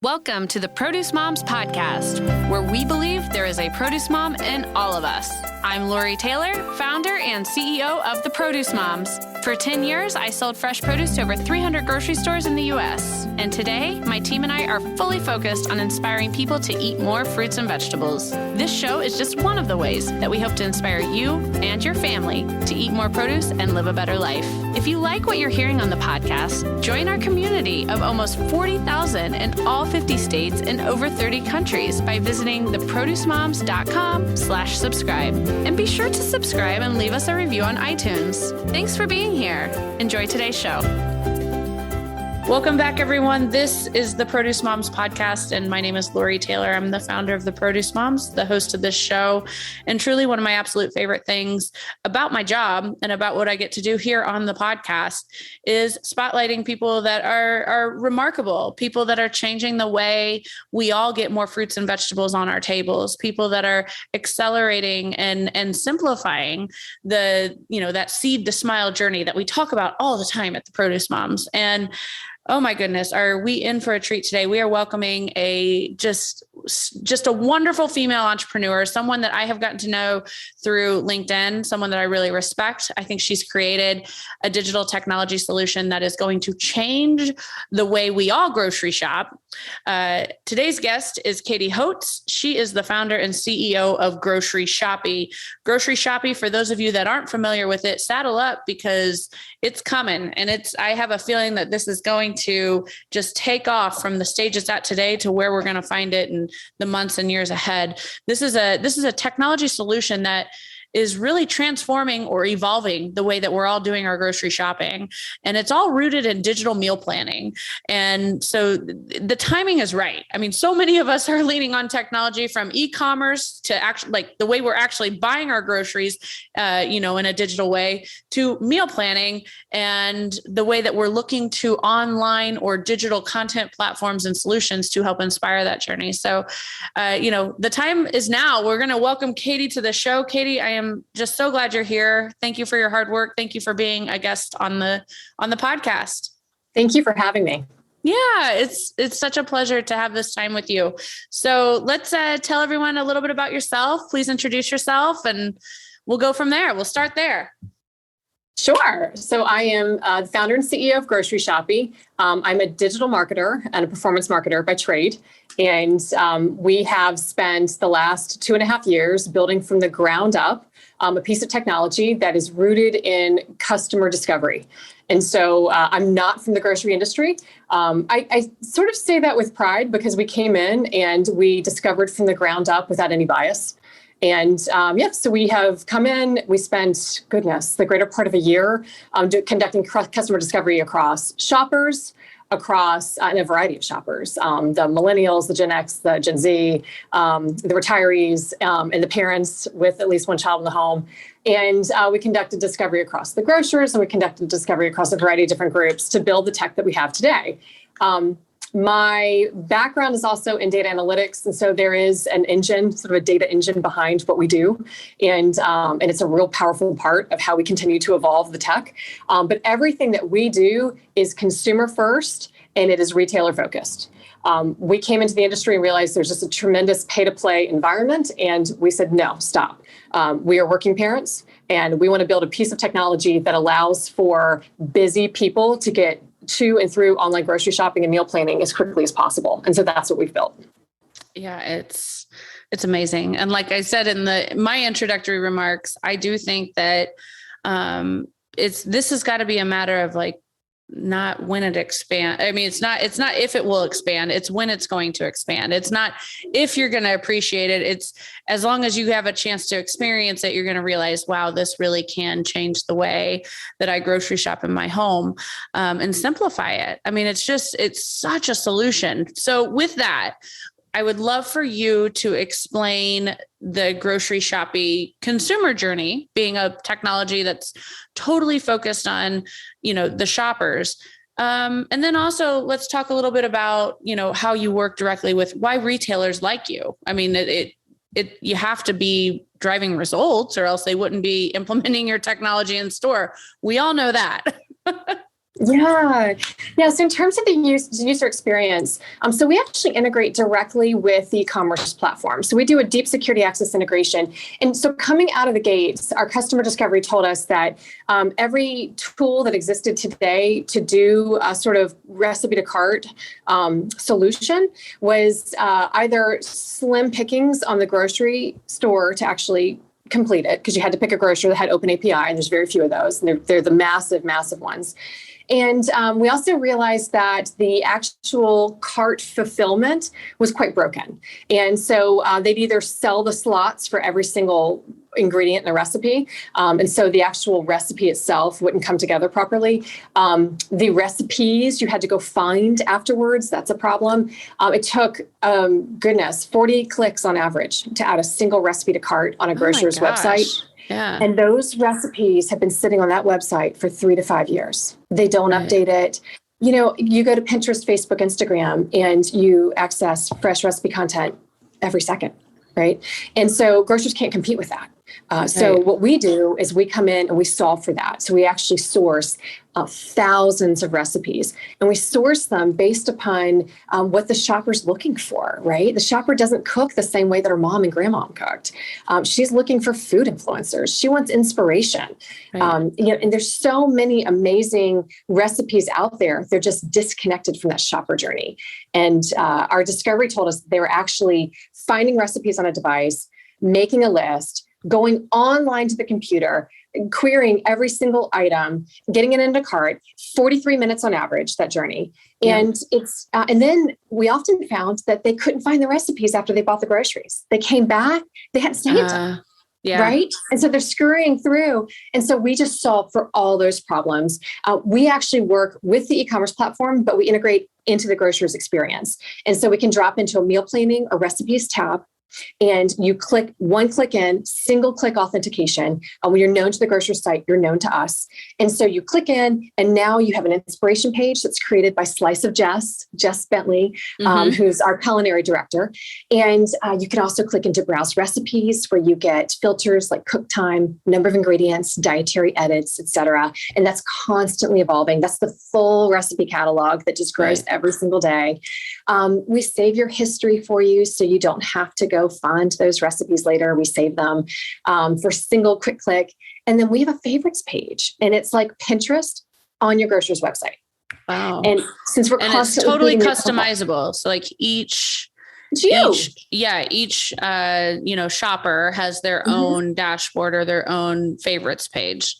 Welcome to the Produce Moms Podcast, where we believe there is a produce mom in all of us. I'm Lori Taylor, founder and CEO of the Produce Moms. For 10 years, I sold fresh produce to over 300 grocery stores in the U.S. And today, my team and I are fully focused on inspiring people to eat more fruits and vegetables. This show is just one of the ways that we hope to inspire you and your family to eat more produce and live a better life. If you like what you're hearing on the podcast, join our community of almost 40,000 in all 50 states and over 30 countries by visiting theproducemoms.com/subscribe. And be sure to subscribe and leave us a review on iTunes. Thanks for being here. Enjoy today's show. Welcome back, everyone. This is the Produce Moms Podcast, and my name is Lori Taylor. I'm the founder of the Produce Moms, the host of this show, and truly one of my absolute favorite things about my job and about what I get to do here on the podcast is spotlighting people that are remarkable, people that are changing the way we all get more fruits and vegetables on our tables, people that are accelerating and simplifying that seed to smile journey that we talk about all the time at the Produce Moms. And oh my goodness, are we in for a treat today? We are welcoming just a wonderful female entrepreneur, someone that I have gotten to know through LinkedIn, someone that I really respect. I think she's created a digital technology solution that is going to change the way we all grocery shop. Today's guest is Katie Hotze. She is the founder and CEO of Grocery Shopii. Grocery Shopii, for those of you that aren't familiar with it, saddle up because it's coming. And I have a feeling that this is going to just take off from the stage it's at today to where we're going to find it in the months and years ahead. This is a technology solution that is really transforming or evolving the way that we're all doing our grocery shopping. And it's all rooted in digital meal planning. And so the timing is right. I mean, so many of us are leaning on technology from e-commerce to actually like the way we're actually buying our groceries, in a digital way to meal planning and the way that we're looking to online or digital content platforms and solutions to help inspire that journey. So, the time is now. We're going to welcome Katie to the show. Katie, I am just so glad you're here. Thank you for your hard work. Thank you for being a guest on the podcast. Thank you for having me. Yeah, it's such a pleasure to have this time with you. So let's tell everyone a little bit about yourself. Please introduce yourself and we'll go from there. We'll start there. Sure. So I am the founder and CEO of Grocery Shopii. I'm a digital marketer and a performance marketer by trade. And we have spent the last 2.5 years building from the ground up a piece of technology that is rooted in customer discovery. And so I'm not from the grocery industry. I sort of say that with pride because we came in and we discovered from the ground up without any bias. And so we have come in, we spent, the greater part of a year conducting customer discovery across shoppers, across a variety of shoppers, the millennials, the Gen X, the Gen Z, the retirees, and the parents with at least one child in the home. And we conducted discovery across the grocers, and we conducted discovery across a variety of different groups to build the tech that we have today. My background is also in data analytics. And so there is an engine, sort of a data engine behind what we do. And it's a real powerful part of how we continue to evolve the tech. But everything that we do is consumer first and it is retailer focused. We came into the industry and realized there's just a tremendous pay to play environment. And we said, no, stop. We are working parents and we want to build a piece of technology that allows for busy people to get to and through online grocery shopping and meal planning as quickly as possible. And so that's what we've built. Yeah, it's amazing. And like I said in my introductory remarks, I do think that this has got to be a matter of like not when it expands. I mean, it's not if it will expand, it's when it's going to expand. It's not if you're going to appreciate it. It's as long as you have a chance to experience it, you're going to realize, wow, this really can change the way that I grocery shop in my home and simplify it. I mean, it's such a solution. So with that, I would love for you to explain the Grocery Shopii consumer journey, being a technology that's totally focused on, the shoppers. And then also let's talk a little bit about, how you work directly with why retailers like you. I mean, you have to be driving results or else they wouldn't be implementing your technology in store. We all know that. Yeah. Yeah. So in terms of the user experience, so we actually integrate directly with the e-commerce platform. So we do a deep security access integration. And so coming out of the gates, our customer discovery told us that every tool that existed today to do a sort of recipe to cart solution was either slim pickings on the grocery store to actually complete it, because you had to pick a grocer that had open API, and there's very few of those, and they're the massive, massive ones. And we also realized that the actual cart fulfillment was quite broken. And so they'd either sell the slots for every single ingredient in a recipe. And so the actual recipe itself wouldn't come together properly. The recipes you had to go find afterwards. That's a problem. It took, 40 clicks on average to add a single recipe to cart on a grocer's website. Yeah. And those recipes have been sitting on that website for 3 to 5 years. They don't update it. You know, you go to Pinterest, Facebook, Instagram, and you access fresh recipe content every second, right? And so grocers can't compete with that. So what we do is we come in and we solve for that. So we actually source thousands of recipes, and we source them based upon what the shopper's looking for, right? The shopper doesn't cook the same way that her mom and grandma cooked. She's looking for food influencers. She wants inspiration. And there's so many amazing recipes out there. They're just disconnected from that shopper journey. And our discovery told us they were actually finding recipes on a device, making a list, going online to the computer, querying every single item, getting it into cart, 43 minutes on average, that journey. And and then we often found that they couldn't find the recipes after they bought the groceries. They came back, they hadn't saved them. Right. And so they're scurrying through. And so we just solve for all those problems. We actually work with the e-commerce platform, but we integrate into the grocer's experience. And so we can drop into a meal planning or recipes tab. And you click in, single click authentication. When you're known to the grocery site, you're known to us. And so you click in, and now you have an inspiration page that's created by Slice of Jess Bentley, who's our culinary director. And you can also click into browse recipes, where you get filters like cook time, number of ingredients, dietary edits, etc. And that's constantly evolving. That's the full recipe catalog that just grows every single day. We save your history for you, so you don't have to go find those recipes later. We save them for single quick click. And then we have a favorites page, and it's like Pinterest on your grocer's website. Wow. And since we're constantly it's totally customizable. So like each shopper has their own dashboard or their own favorites page.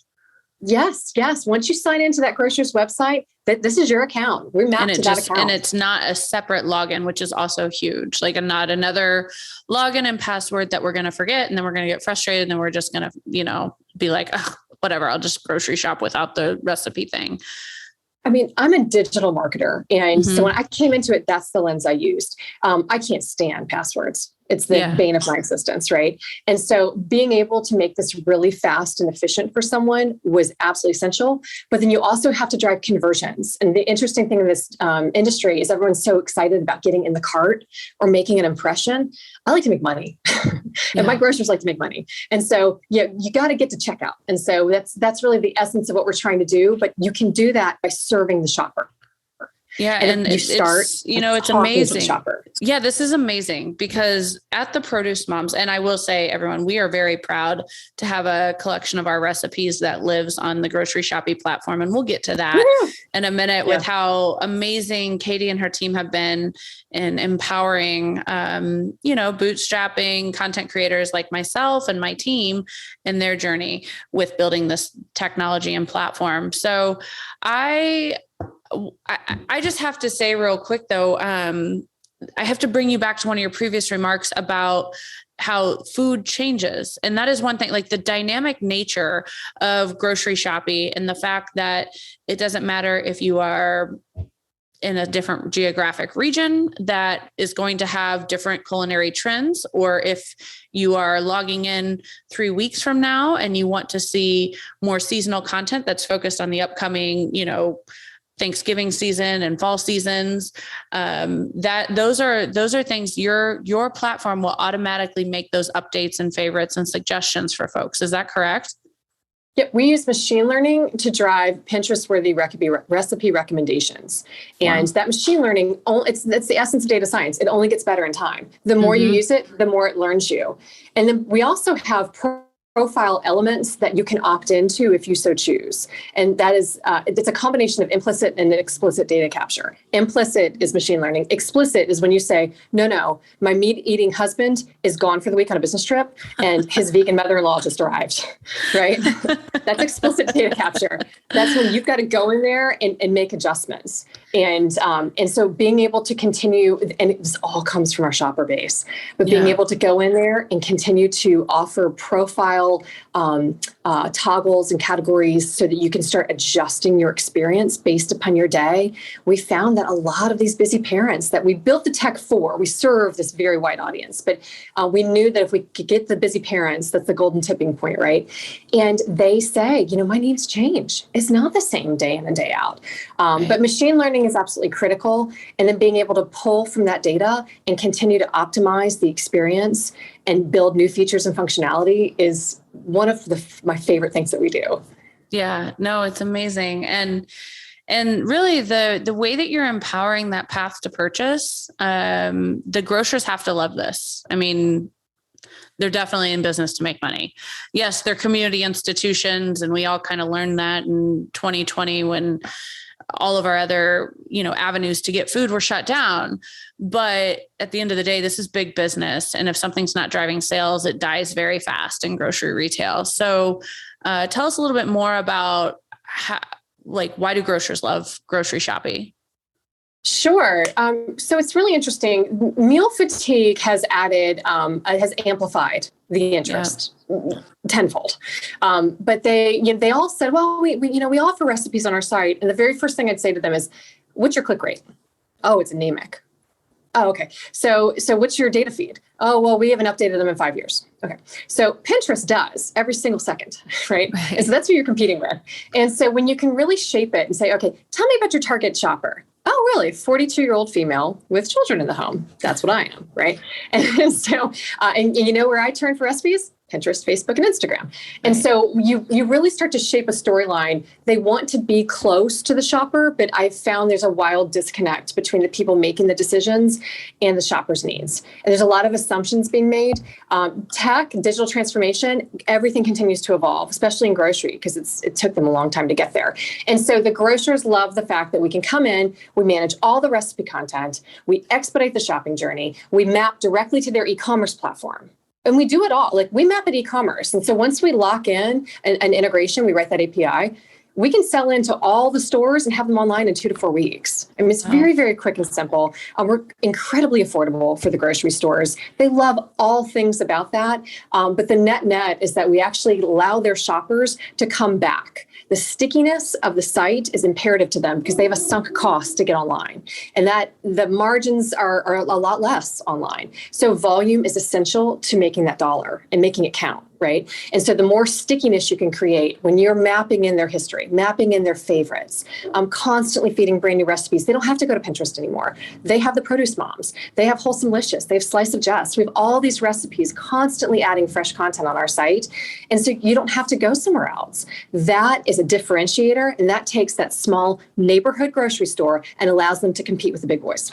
Yes. Once you sign into that grocer's website, this is your account. We're mapped to that account. And it's not a separate login, which is also huge. Like, not another login and password that we're going to forget, and then we're going to get frustrated, and then we're just going to, be like, whatever, I'll just grocery shop without the recipe thing. I mean, I'm a digital marketer. And so when I came into it, that's the lens I used. I can't stand passwords. It's the bane of my existence, right? And so being able to make this really fast and efficient for someone was absolutely essential. But then you also have to drive conversions. And the interesting thing in this industry is everyone's so excited about getting in the cart or making an impression. I like to make money. And my grocers like to make money. And so you got to get to checkout. And so that's really the essence of what we're trying to do. But you can do that by serving the shopper. Yeah. And it's amazing. Yeah, this is amazing, because at the Produce Moms, and I will say, everyone, we are very proud to have a collection of our recipes that lives on the Grocery Shopii platform. And we'll get to that in a minute with how amazing Katie and her team have been in empowering, bootstrapping content creators like myself and my team in their journey with building this technology and platform. So I just have to say real quick, though, I have to bring you back to one of your previous remarks about how food changes. And that is one thing, like the dynamic nature of Grocery Shopii, and the fact that it doesn't matter if you are in a different geographic region that is going to have different culinary trends, or if you are logging in 3 weeks from now and you want to see more seasonal content that's focused on the upcoming, Thanksgiving season and fall seasons, those are things your platform will automatically make those updates and favorites and suggestions for folks. Is that correct? Yep, we use machine learning to drive Pinterest-worthy recipe recommendations. And that machine learning, that's the essence of data science. It only gets better in time. The more you use it, the more it learns you. And then we also have profile elements that you can opt into if you so choose. And that is, it's a combination of implicit and explicit data capture. Implicit is machine learning. Explicit is when you say, no, my meat-eating husband is gone for the week on a business trip and his vegan mother-in-law just arrived, right? That's explicit data capture. That's when you've got to go in there and make adjustments. And so being able to continue, and this all comes from our shopper base, but being able to go in there and continue to offer profile toggles and categories so that you can start adjusting your experience based upon your day. We found that a lot of these busy parents that we built the tech for, we serve this very wide audience, but we knew that if we could get the busy parents, that's the golden tipping point, right? And they say, my needs change. It's not the same day in and day out. But machine learning is absolutely critical. And then being able to pull from that data and continue to optimize the experience and build new features and functionality is one of my favorite things that we do. Yeah, no, it's amazing. And really the way that you're empowering that path to purchase, the grocers have to love this. I mean, they're definitely in business to make money. Yes, they're community institutions, and we all kind of learned that in 2020 when all of our other, avenues to get food were shut down. But at the end of the day, this is big business. And if something's not driving sales, it dies very fast in grocery retail. So tell us a little bit more about why do grocers love Grocery Shopii? Sure. So it's really interesting. Meal fatigue has amplified the interest tenfold. But they all said, well, we offer recipes on our site. And the very first thing I'd say to them is, what's your click rate? Oh, it's anemic. Oh, okay. So what's your data feed? Oh, well, we haven't updated them in 5 years. Okay. So Pinterest does every single second, right? And so that's who you're competing with. And so when you can really shape it and say, okay, tell me about your target shopper. Oh, really? 42-year-old female with children in the home. That's what I am, right? And so, and you know where I turn for recipes? Pinterest, Facebook, and Instagram. And so you really start to shape a storyline. They want to be close to the shopper, but I've found there's a wild disconnect between the people making the decisions and the shopper's needs. And there's a lot of assumptions being made. Tech, digital transformation, everything continues to evolve, especially in grocery, because it took them a long time to get there. And so the grocers love the fact that we can come in, we manage all the recipe content, we expedite the shopping journey, we map directly to their e-commerce platform. And we do it all. Like, we map at e-commerce. And so once we lock in an integration, we write that API, we can sell into all the stores and have them online in 2 to 4 weeks. I mean, it's very, very quick and simple. We're incredibly affordable for the grocery stores. They love all things about that. But the net is that we actually allow their shoppers to come back. The stickiness of the site is imperative to them because they have a sunk cost to get online, and that the margins are a lot less online. So volume is essential to making that dollar and making it count, right? And so the more stickiness you can create when you're mapping in their history, mapping in their favorites, constantly feeding brand new recipes. They don't have to go to Pinterest anymore. They have the Produce Moms. They have Wholesomelicious. They have Slice of Jess. We have all these recipes constantly adding fresh content on our site. And so you don't have to go somewhere else. That is a differentiator, and that takes that small neighborhood grocery store and allows them to compete with the big boys.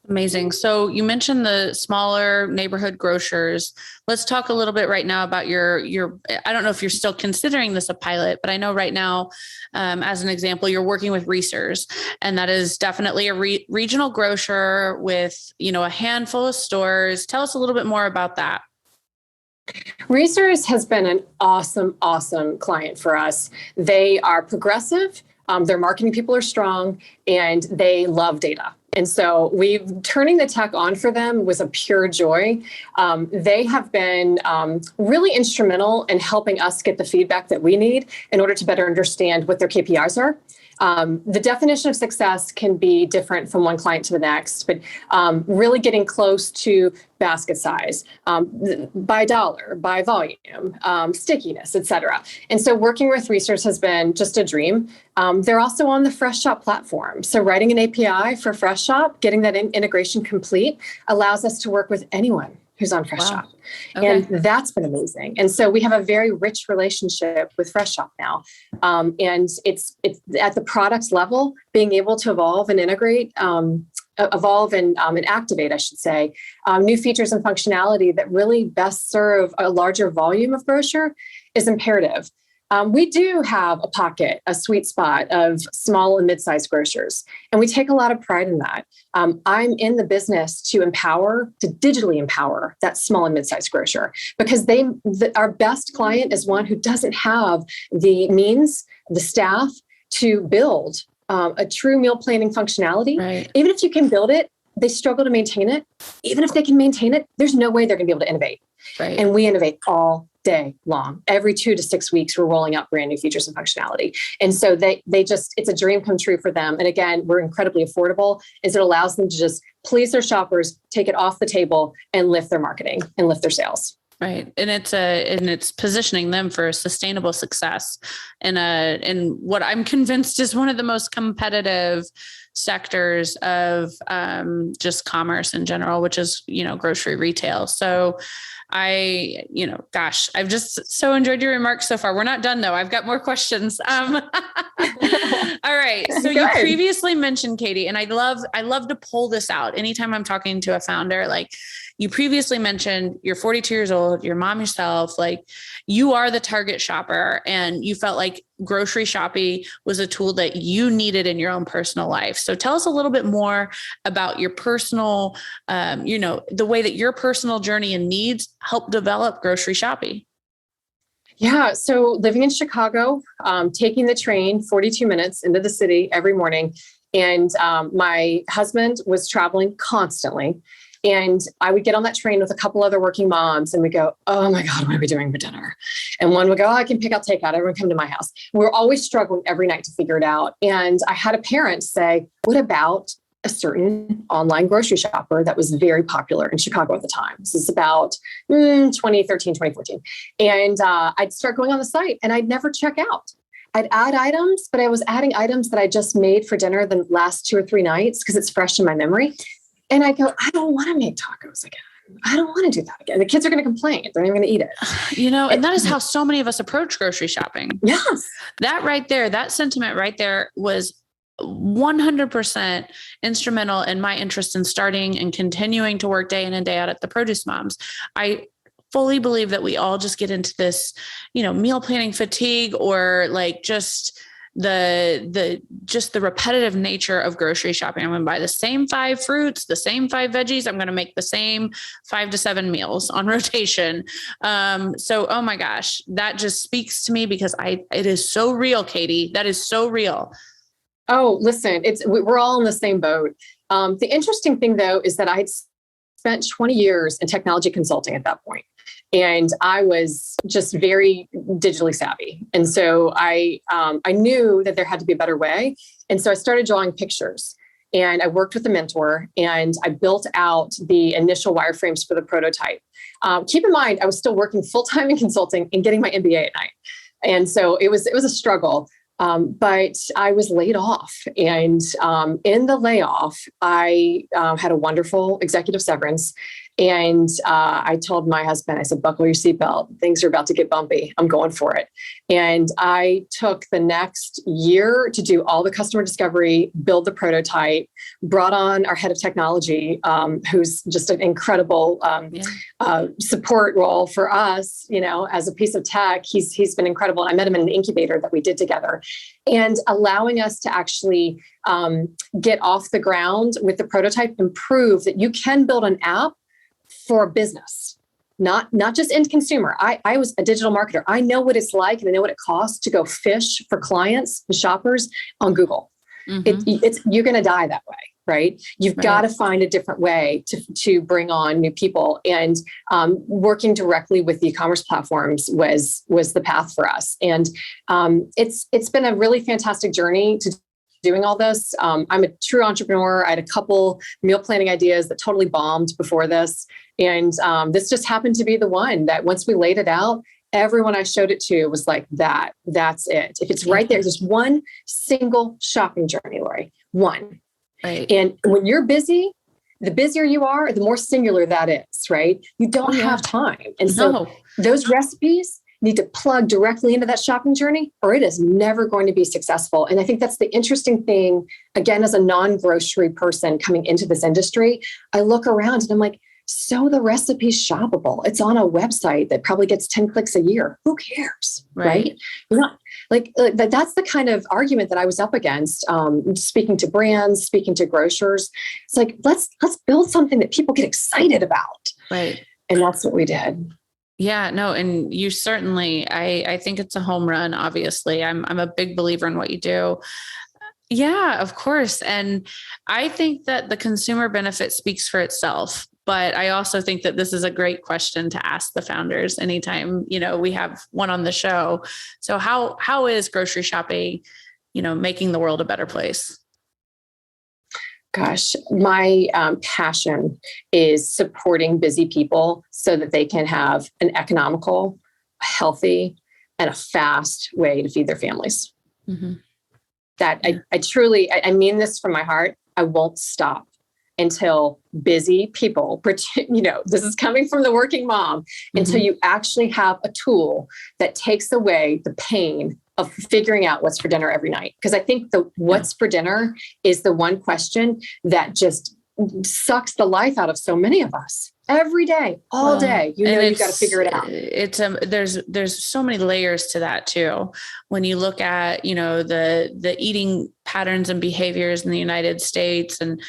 Amazing. So you mentioned the smaller neighborhood grocers. Let's talk a little bit right now about your, I don't know if you're still considering this a pilot, but I know right now, as an example, you're working with Grocers, and that is definitely a regional grocer with, a handful of stores. Tell us a little bit more about that. Grocers has been an awesome client for us. They are progressive. Their marketing people are strong, and they love data. And so turning the tech on for them was a pure joy. They have been really instrumental in helping us get the feedback that we need in order to better understand what their KPIs are. The definition of success can be different from one client to the next, but really getting close to basket size, by dollar, by volume, stickiness, et cetera. And so working with Grocers has been just a dream. They're also on the Fresh Shop platform. So writing an API for Fresh Shop, getting that integration complete, allows us to work with anyone. who's on Fresh Wow. Shop. Okay. And that's been amazing. And so we have a very rich relationship with Fresh Shop now. And it's at the product level, being able to evolve and integrate, and activate, I should say, new features and functionality that really best serve a larger volume of grocer is imperative. We do have a pocket, a sweet spot of small and mid-sized grocers, and we take a lot of pride in that. I'm in the business to digitally empower that small and mid-sized grocer, because our best client is one who doesn't have the means, the staff to build a true meal planning functionality. Right. Even if you can build it, they struggle to maintain it. Even if they can maintain it, there's no way they're going to be able to innovate. Right. And we innovate all day long. Every 2 to 6 weeks, we're rolling out brand new features and functionality. And so it's a dream come true for them. And again, we're incredibly affordable, as it allows them to just please their shoppers, take it off the table, and lift their marketing and lift their sales. Right. And it's positioning them for sustainable success in what I'm convinced is one of the most competitive sectors of just commerce in general, which is, grocery retail. So I've just so enjoyed your remarks so far. We're not done though. I've got more questions. All right. So you previously mentioned, Katie, and I love to pull this out anytime I'm talking to a founder. Like, you previously mentioned you're 42 years old, your mom yourself, like you are the target shopper, and you felt like Grocery Shopii was a tool that you needed in your own personal life. So tell us a little bit more about your personal, the way that your personal journey and needs help develop Grocery Shopii. Yeah. So living in Chicago, taking the train 42 minutes into the city every morning. And my husband was traveling constantly. And I would get on that train with a couple other working moms, and we go, oh my God, what are we doing for dinner? And one would go, I can pick out takeout. Everyone come to my house. We're always struggling every night to figure it out. And I had a parent say, what about a certain online grocery shopper that was very popular in Chicago at the time? This is about 2013, 2014. And I'd start going on the site, and I'd never check out. I'd add items, but I was adding items that I just made for dinner the last 2 or 3 nights because it's fresh in my memory. And I go, I don't want to make tacos again. I don't want to do that again. The kids are going to complain. They're not even going to eat it. And that is how so many of us approach grocery shopping. Yes. That right there, that sentiment right there was 100% instrumental in my interest in starting and continuing to work day in and day out at the Produce Moms. I fully believe that we all just get into this, meal planning fatigue, or like just the repetitive nature of grocery shopping. I'm going to buy the same 5 fruits, the same 5 veggies. I'm going to make the same 5 to 7 meals on rotation. So, oh my gosh, that just speaks to me because it is so real, Katie. That is so real. Oh, listen, we're all in the same boat. The interesting thing though, is that I'd spent 20 years in technology consulting at that point. And I was just very digitally savvy. And so I knew that there had to be a better way. And so I started drawing pictures, and I worked with a mentor, and I built out the initial wireframes for the prototype. Keep in mind, I was still working full-time in consulting and getting my MBA at night. And so it was a struggle. But I was laid off, and in the layoff, I had a wonderful executive severance. And I told my husband, I said, buckle your seatbelt. Things are about to get bumpy. I'm going for it. And I took the next year to do all the customer discovery, build the prototype, brought on our head of technology, who's just an incredible support role for us, as a piece of tech. He's been incredible. I met him in an incubator that we did together, and allowing us to actually get off the ground with the prototype and prove that you can build an app for a business, not just end consumer. I was a digital marketer. I know what it's like, and I know what it costs to go fish for clients and shoppers on Google. Mm-hmm. You're going to die that way, right? You've got to find a different way to bring on new people. And working directly with the e-commerce platforms was the path for us. And it's been a really fantastic journey to doing all this. I'm a true entrepreneur. I had a couple meal planning ideas that totally bombed before this. And this just happened to be the one that once we laid it out, everyone I showed it to was like, that's it. If it's right there, there's one single shopping journey, Lori, one. Right. And when you're busy, the busier you are, the more singular that is, right? You don't have time. And so those recipes need to plug directly into that shopping journey, or it is never going to be successful. And I think that's the interesting thing, again, as a non-grocery person coming into this industry, I look around and I'm like, so the recipe's shoppable. It's on a website that probably gets 10 clicks a year. Who cares? Right? You're not like that's the kind of argument that I was up against, speaking to brands, speaking to grocers. It's like, let's build something that people get excited about. Right. And that's what we did. Yeah, no. And you certainly, I think it's a home run. Obviously, I'm a big believer in what you do. Yeah, of course. And I think that the consumer benefit speaks for itself. But I also think that this is a great question to ask the founders anytime, we have one on the show. So how is Grocery Shopii, making the world a better place? Gosh, my passion is supporting busy people so that they can have an economical, healthy, and a fast way to feed their families. Mm-hmm. That I truly mean this from my heart. I won't stop until busy people, this is coming from the working mom, until you actually have a tool that takes away the pain of figuring out what's for dinner every night. Because I think the what's for dinner is the one question that just sucks the life out of so many of us. Every day, all day, you've got to figure it out. There's so many layers to that too. When you look at, the eating patterns and behaviors in the United States, and,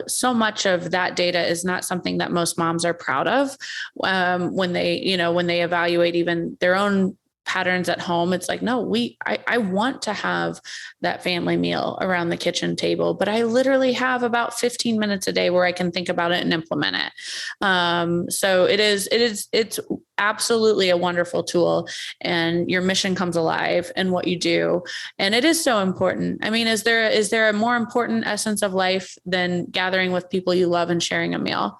so much of that data is not something that most moms are proud of. When they evaluate even their own patterns at home, it's like, no, I want to have that family meal around the kitchen table, but I literally have about 15 minutes a day where I can think about it and implement it. So it's absolutely a wonderful tool, and your mission comes alive in what you do. And it is so important. I mean, is there a more important essence of life than gathering with people you love and sharing a meal?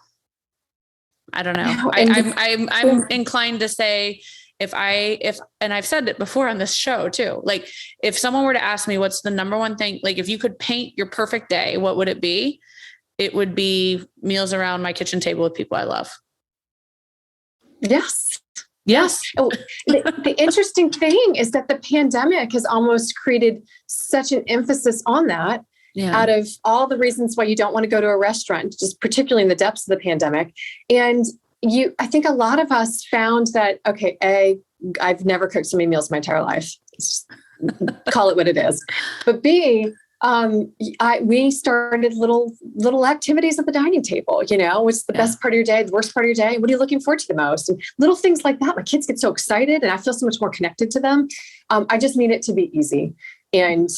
I don't know. I'm inclined to say, if and I've said it before on this show too, like if someone were to ask me, what's the number one thing, like if you could paint your perfect day, what would it be? It would be meals around my kitchen table with people I love. Yes. The interesting thing is that the pandemic has almost created such an emphasis on that. Yeah. Out of all the reasons why you don't want to go to a restaurant, just particularly in the depths of the pandemic. And I think a lot of us found that, okay, I've never cooked so many meals in my entire life. Call it what it is. But B, we started little activities at the dining table. What's the best part of your day, the worst part of your day? What are you looking forward to the most? And little things like that. My kids get so excited, and I feel so much more connected to them. I just need it to be easy. And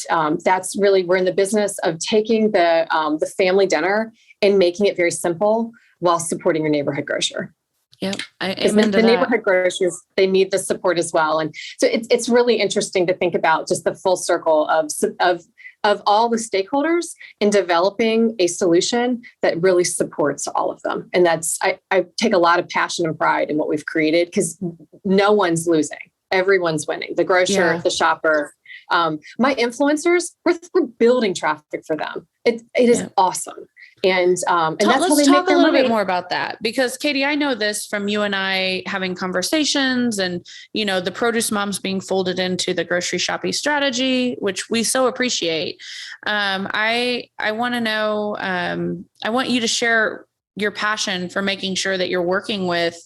that's really, we're in the business of taking the family dinner and making it very simple, while supporting your neighborhood grocer. Yep. The neighborhood grocers, they need the support as well. And so it's really interesting to think about just the full circle of all the stakeholders in developing a solution that really supports all of them. And I take a lot of passion and pride in what we've created, because no one's losing. Everyone's winning. The grocer, the shopper, my influencers, we're building traffic for them. It is awesome. And that's how they make their money. Let's talk a little bit more about that, because Katie, I know this from you and I having conversations, and, the produce moms being folded into the Grocery Shopii strategy, which we so appreciate. I want to know, I want you to share your passion for making sure that you're working with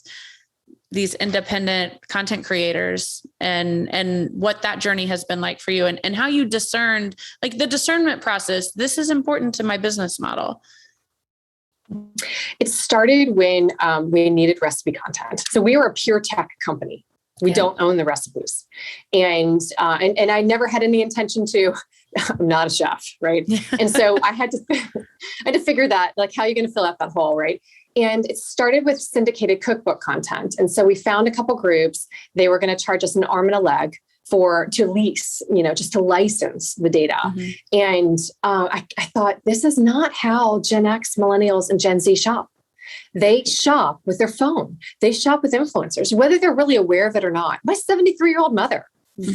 these independent content creators, and what that journey has been like for you, and how you discerned, like the discernment process. This is important to my business model. It started when we needed recipe content. So we were a pure tech company. We don't own the recipes. And I never had any intention to. I'm not a chef, right? And so I had to figure that, like, how are you going to fill out that hole, right? And it started with syndicated cookbook content. And so we found a couple groups. They were going to charge us an arm and a leg to lease, just to license the data. Mm-hmm. And I thought, this is not how Gen X, millennials, and Gen Z shop. They shop with their phone. They shop with influencers, whether they're really aware of it or not. My 73-year-old mother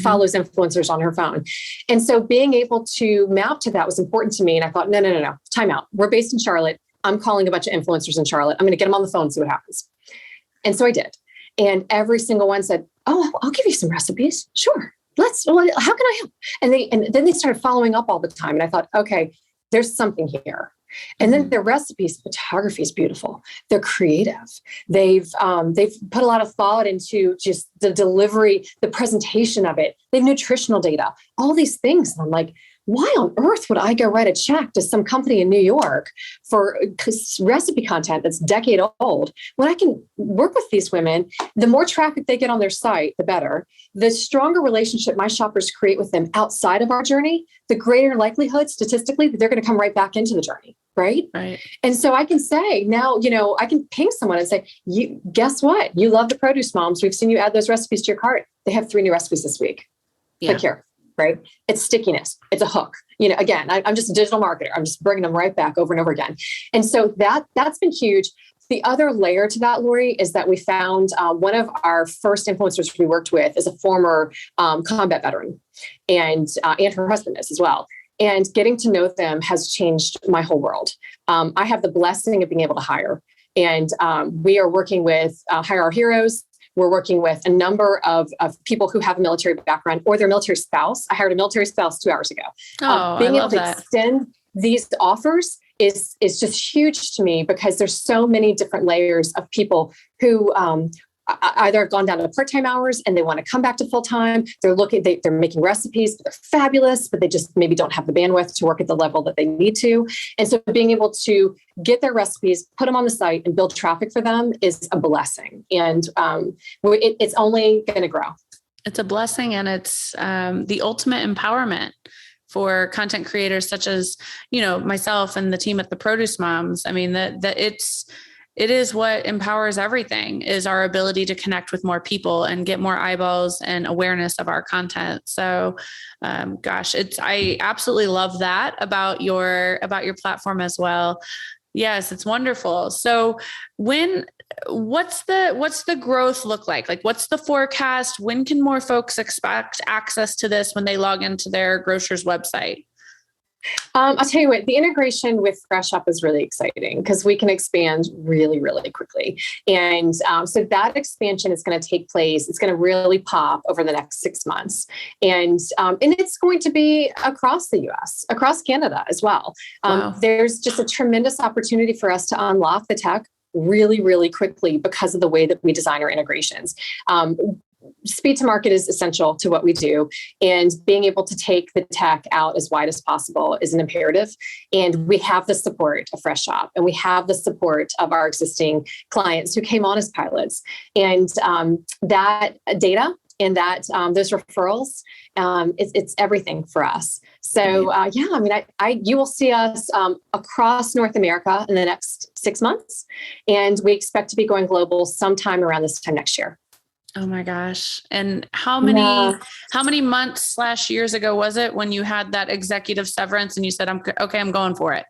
follows influencers on her phone. And so being able to map to that was important to me. And I thought, no, time out. We're based in Charlotte. I'm calling a bunch of influencers in Charlotte. I'm going to get them on the phone and see what happens. And so I did. And every single one said, oh, I'll give you some how can I help? And then they started following up all the time. And I thought, okay, there's something here. And then their recipes, photography is beautiful. They're creative. They've put a lot of thought into just the delivery, the presentation of it. They have nutritional data, all these things. And I'm like, why on earth would I go write a check to some company in New York for recipe content that's decade old when I can work with these women? The more traffic they get on their site, the better. The stronger relationship my shoppers create with them outside of our journey, the greater likelihood statistically that they're going to come right back into the journey. Right. And so I can say now, I can ping someone and say, guess what? You love the Produce Moms. We've seen you add those recipes to your cart. They have 3 new recipes this week. Click here. Right. It's stickiness. It's a hook. Again, I'm just a digital marketer. I'm just bringing them right back over and over again. And so that's been huge. The other layer to that, Lori, is that we found one of our first influencers we worked with is a former combat veteran, and her husband is as well. And getting to know them has changed my whole world. I have the blessing of being able to hire, and we are working with Hire Our Heroes. We're working with a number of people who have a military background or their military spouse. I hired a military spouse 2 hours ago. Being able to extend these offers is just huge to me, because there's so many different layers of people who either have gone down to part-time hours and they want to come back to full-time. They're making recipes, but they're fabulous, but they just maybe don't have the bandwidth to work at the level that they need to. And so being able to get their recipes, put them on the site and build traffic for them is a blessing. And it's only going to grow. It's a blessing. And it's the ultimate empowerment for content creators such as, myself and the team at the Produce Moms. I mean, it is what empowers everything, is our ability to connect with more people and get more eyeballs and awareness of our content. So, I absolutely love that about your platform as well. Yes, it's wonderful. So what's the growth look like? Like, what's the forecast? When can more folks expect access to this when they log into their Grocers website? I'll tell you what, the integration with Fresh Up is really exciting because we can expand really, really quickly. And so that expansion is going to take place. It's going to really pop over the next 6 months. And it's going to be across the US, across Canada as well. Wow. There's just a tremendous opportunity for us to unlock the tech really, really quickly because of the way that we design our integrations. Speed to market is essential to what we do, and being able to take the tech out as wide as possible is an imperative. And we have the support of Fresh Shop, and we have the support of our existing clients who came on as pilots. And that data and that those referrals, it's everything for us. So you will see us across North America in the next 6 months, and we expect to be going global sometime around this time next year. Oh my gosh. And how many months / years ago was it when you had that executive severance and you said, I'm going for it?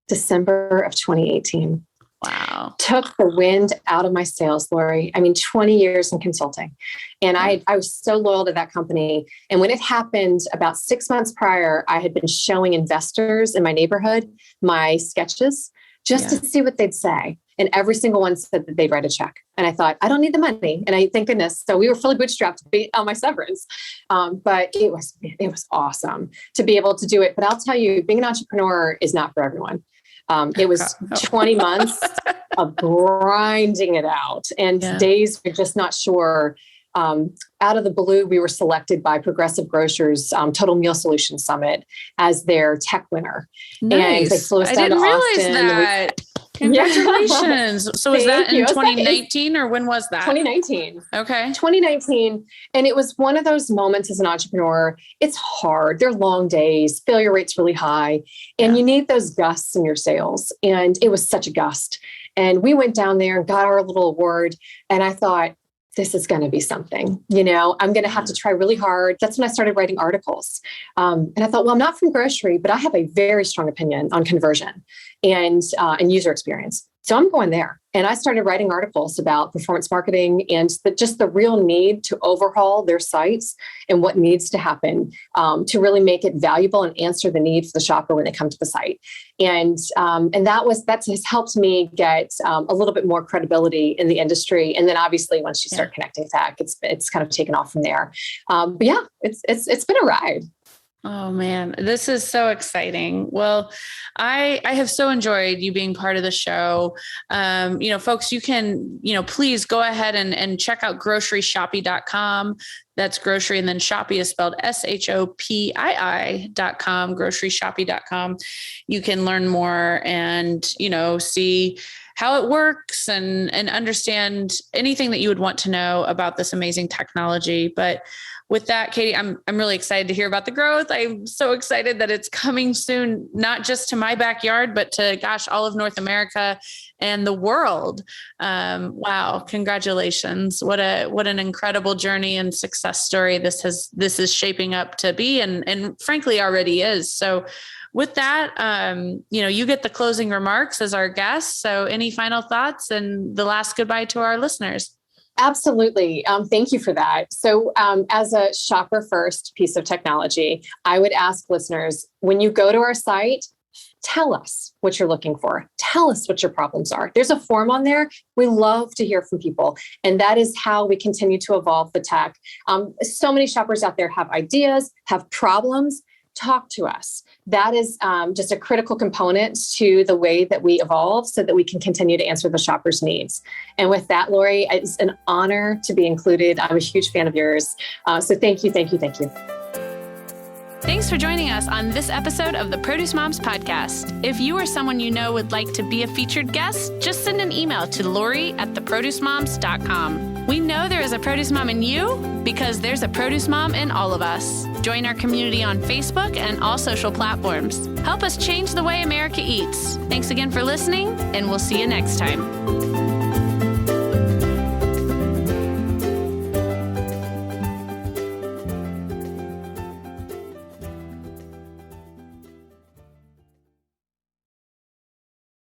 December of 2018. Wow. Took the wind out of my sails, Lori. 20 years in consulting. And I was so loyal to that company. And when it happened about 6 months prior, I had been showing investors in my neighborhood my sketches just to see what they'd say. And every single one said that they'd write a check. And I thought, I don't need the money. And thank goodness. So we were fully bootstrapped on my severance. But it was awesome to be able to do it. But I'll tell you, being an entrepreneur is not for everyone. It was 20 months of grinding it out, and days we're just not sure. Out of the blue, we were selected by Progressive Grocers Total Meal Solutions Summit as their tech winner. Nice. And they flew us I down didn't to realize Austin. that. Congratulations. So was that in 2019 or when was that? 2019. Okay. 2019. And it was one of those moments as an entrepreneur. It's hard. They're long days. Failure rate's really high. And you need those gusts in your sales. And it was such a gust. And we went down there and got our little award. And I thought, this is going to be something, I'm going to have to try really hard. That's when I started writing articles. And I thought, well, I'm not from grocery, but I have a very strong opinion on conversion. and user experience. So I'm going there. And I started writing articles about performance marketing and just the real need to overhaul their sites and what needs to happen to really make it valuable and answer the need for the shopper when they come to the site. And that has helped me get a little bit more credibility in the industry. And then obviously once you start connecting tech, it's kind of taken off from there. But yeah, it's been a ride. Oh man, this is so exciting. Well, I have so enjoyed you being part of the show. Folks, you can, please go ahead and check out groceryshopii.com. That's grocery. And then Shopee is spelled SHOPII.com, groceryshopii.com. You can learn more and, see how it works and understand anything that you would want to know about this amazing technology. But with that, Katie, I'm really excited to hear about the growth. I'm so excited that it's coming soon, not just to my backyard, but to, all of North America and the world. Wow. Congratulations. What an incredible journey and success story this is shaping up to be and frankly already is. So with that, you get the closing remarks as our guest. So any final thoughts and the last goodbye to our listeners? Absolutely. Thank you for that. So as a shopper first piece of technology, I would ask listeners, when you go to our site, tell us what you're looking for. Tell us what your problems are. There's a form on there. We love to hear from people. And that is how we continue to evolve the tech. So many shoppers out there have ideas, have problems. Talk to us. That is just a critical component to the way that we evolve so that we can continue to answer the shopper's needs. And with that, Lori, it's an honor to be included. I'm a huge fan of yours. So thank you. Thanks for joining us on this episode of the Produce Moms podcast. If you or someone you know would like to be a featured guest, just send an email to lori@theproducemoms.com. We know there is a produce mom in you because there's a produce mom in all of us. Join our community on Facebook and all social platforms. Help us change the way America eats. Thanks again for listening, and we'll see you next time.